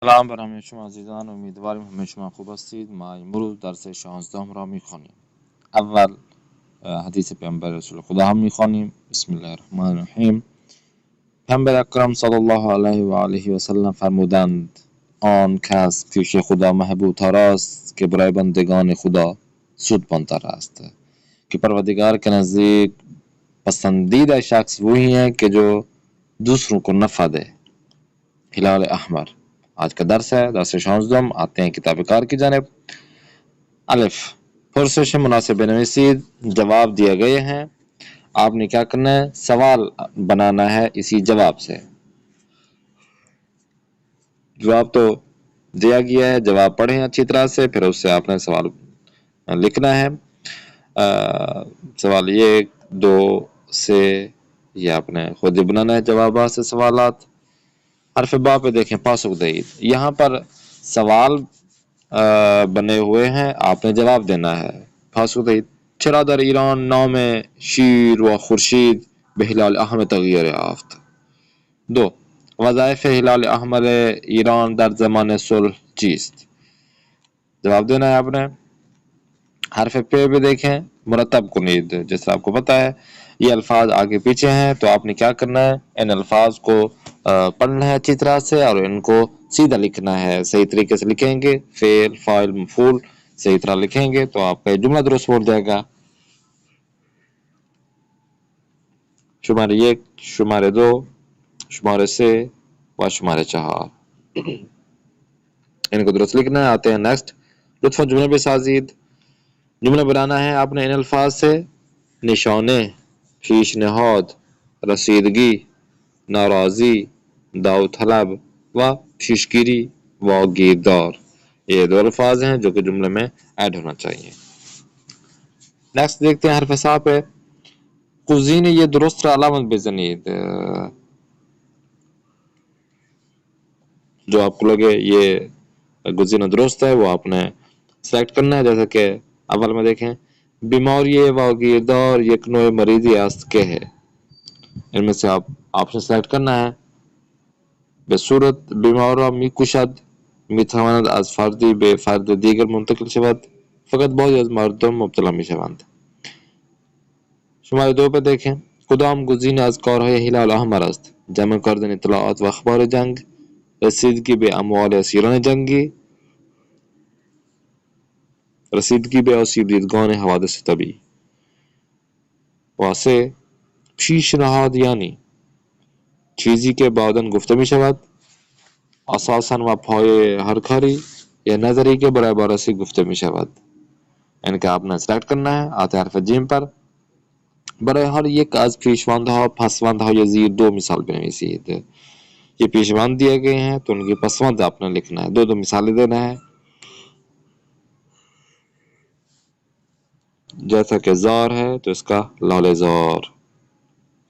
سلام بر همه شما عزیزان، امیدواریم همه شما خوب هستید. ما امروز درس 16 را میخوانیم. اول حدیث پیامبر رسول خدا هم میخوانیم. بسم الله الرحمن الرحیم. پیامبر اکرم صلی الله علیه و آله و سلم فرمودند: آن کس پیش خدا محبوب تر است که برای بندگان خدا سودمندتر است. کہ پروردگار کے نزدیک پسندیدہ شخص وہی ہے کہ جو دوسروں کو نفع دے. ہلال احمر. آج کا درس ہے درس 16. آتے ہیں کتاب کار کی جانب. الف، پرسش مناسب نویسید. جواب دیے گئے ہیں. آپ نے کیا کرنا ہے؟ سوال بنانا ہے اسی جواب سے. جواب تو دیا گیا ہے، جواب پڑھیں اچھی طرح سے، پھر اس سے آپ نے سوال لکھنا ہے. سوال 1 2 سے یہ آپ نے خود ہی بنانا ہے جوابات سے سوالات. حرف با پہ دیکھیں، پاسخ دہید. یہاں پر سوال بنے ہوئے ہیں، آپ نے جواب دینا ہے. پاسخ دہید: چرا در ایران نام شیر و خورشید به هلال احمر تغییر یافت؟ 2. وظایف هلال احمر ایران در زمان صلح چیست؟ جواب دینا ہے آپ نے. حرف پہ بھی دیکھیں، مرتب کنید. جس طرح آپ کو پتا ہے یہ الفاظ آگے پیچھے ہیں تو آپ نے کیا کرنا ہے؟ ان الفاظ کو پڑھنا ہے اچھی طرح سے اور ان کو سیدھا لکھنا ہے. صحیح طریقے سے لکھیں گے، فعل فاعل مفعول صحیح طرح لکھیں گے تو آپ کا جملہ درست ہو جائے گا. شمارے 1 شمارے 2 شمارے 3 و شمارے 4 ان کو درست لکھنا ہے. آتے ہیں نیکسٹ. لطف جملے بے سازید. جملہ بنانا ہے آپ نے ان الفاظ سے: نشانے، پیشنہاد، رسیدگی، ناراضی، دعو طلب و پیشگیری و گیردار. یہ 2 الفاظ ہیں جو کہ جملے میں ایڈ ہونا چاہیے. نیکسٹ دیکھتے ہیں حرف صا پہ. قزین یہ درست را علامت بزنید. جو آپ کو لگے یہ گزینہ درست ہے وہ آپ نے سلیکٹ کرنا ہے. جیسا کہ اول میں دیکھیں: بیماری و گیردار یک نوع مریضی است کہ ہے. ان میں سے آپ آپشن سلیکٹ کرنا ہے. به صورت بیمارا میکشد، میتواند از فردی به فرد دیگر منتقل شود، فقط بعضی از مردم مبتلا میشوند. شماره 2 پہ دیکھیں: کدام گزینه از کارهای هلال احمر است؟ جمع کردن اطلاعات و اخبار جنگ، رسیدگی به اموال اسیران جنگی، رسیدگی به آسیب دیدگان حوادث طبیعی. واسه پیشنهاد یعنی چیزی که بعداً گفته می شود، اساساً و پای هر کاری یا نظری که برای بررسی گفته می شود. ان کا آپ نے سلیکٹ کرنا ہے. آتے حرف جیم پر. برای هر یک از پیشوندها پسوندهای یا زیر 2 مثال بنویسید. یہ پیشوند دیے گئے ہیں تو ان کی پسوند آپ نے لکھنا ہے. 2 مثالیں دینا ہے. جیسا کہ زار ہے تو اس کا لال زار.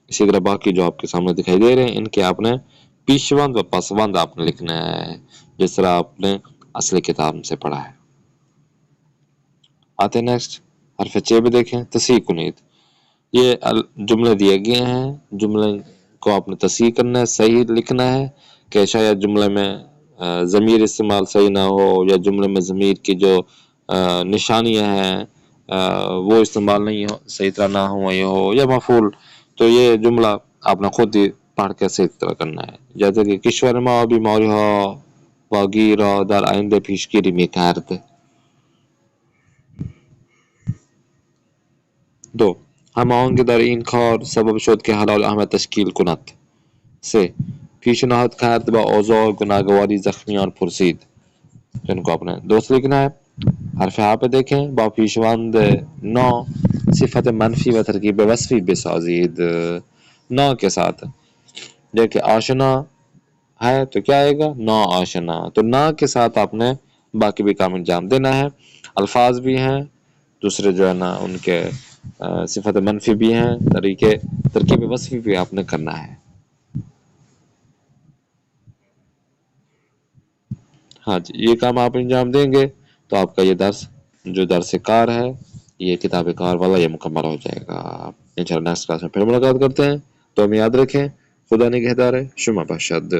اسی طرح باقی جو آپ کے سامنے دکھائی دے رہے ہیں ان کے آپ نے پیشوند و پسوند آپ نے لکھنا ہے جس طرح آپ نے اصل کتاب سے پڑھا ہے. آتے نیکسٹ حرف چے بھی دیکھیں. تصحیح کنید. یہ جملے دیے گئے ہیں، جملے کو آپ نے تصحیح کرنا ہے، صحیح لکھنا ہے. کہ شاید جملے میں ضمیر استعمال صحیح نہ ہو یا جملے میں ضمیر کی جو نشانیاں ہیں وہ استعمال نہیں ہو، صحیح طرح نہ ہو یہ ہو یا مفعول، تو یہ جملہ آپ نے خود ہی پڑھ کے صحیح طرح کرنا ہے. جیسے کہ کشور ما بیماری ها و گیر را در آینده پیشگیری میکرد. 2. همانگه در این کار سبب شد که هلال احمر تشکیل کند. 3. پیشنهاد کرد با آزار گناهگواری زخمیان پرسید. ان کو آپ نے درست لکھنا ہے. حرف ہا پہ دیکھیں. با پیشوند نا صفت منفی و ترکیب وصفی بسازید. نا کے ساتھ دیکھیں آشنا ہے تو کیا آئے گا؟ نا آشنا. تو نا کے ساتھ آپ نے باقی بھی کام انجام دینا ہے. الفاظ بھی ہیں دوسرے جو ہے نا ان کے صفت منفی بھی ہیں، ترکیب وصفی بھی آپ نے کرنا ہے. ہاں جی، یہ کام آپ انجام دیں گے تو آپ کا یہ درس جو درس کار ہے یہ کتاب کار والا یہ مکمل ہو جائے گا. انشاءاللہ نیکسٹ کلاس میں پھر ملاقات کرتے ہیں. تو ہم یاد رکھیں خدا نگہدار ہے. شما باشد.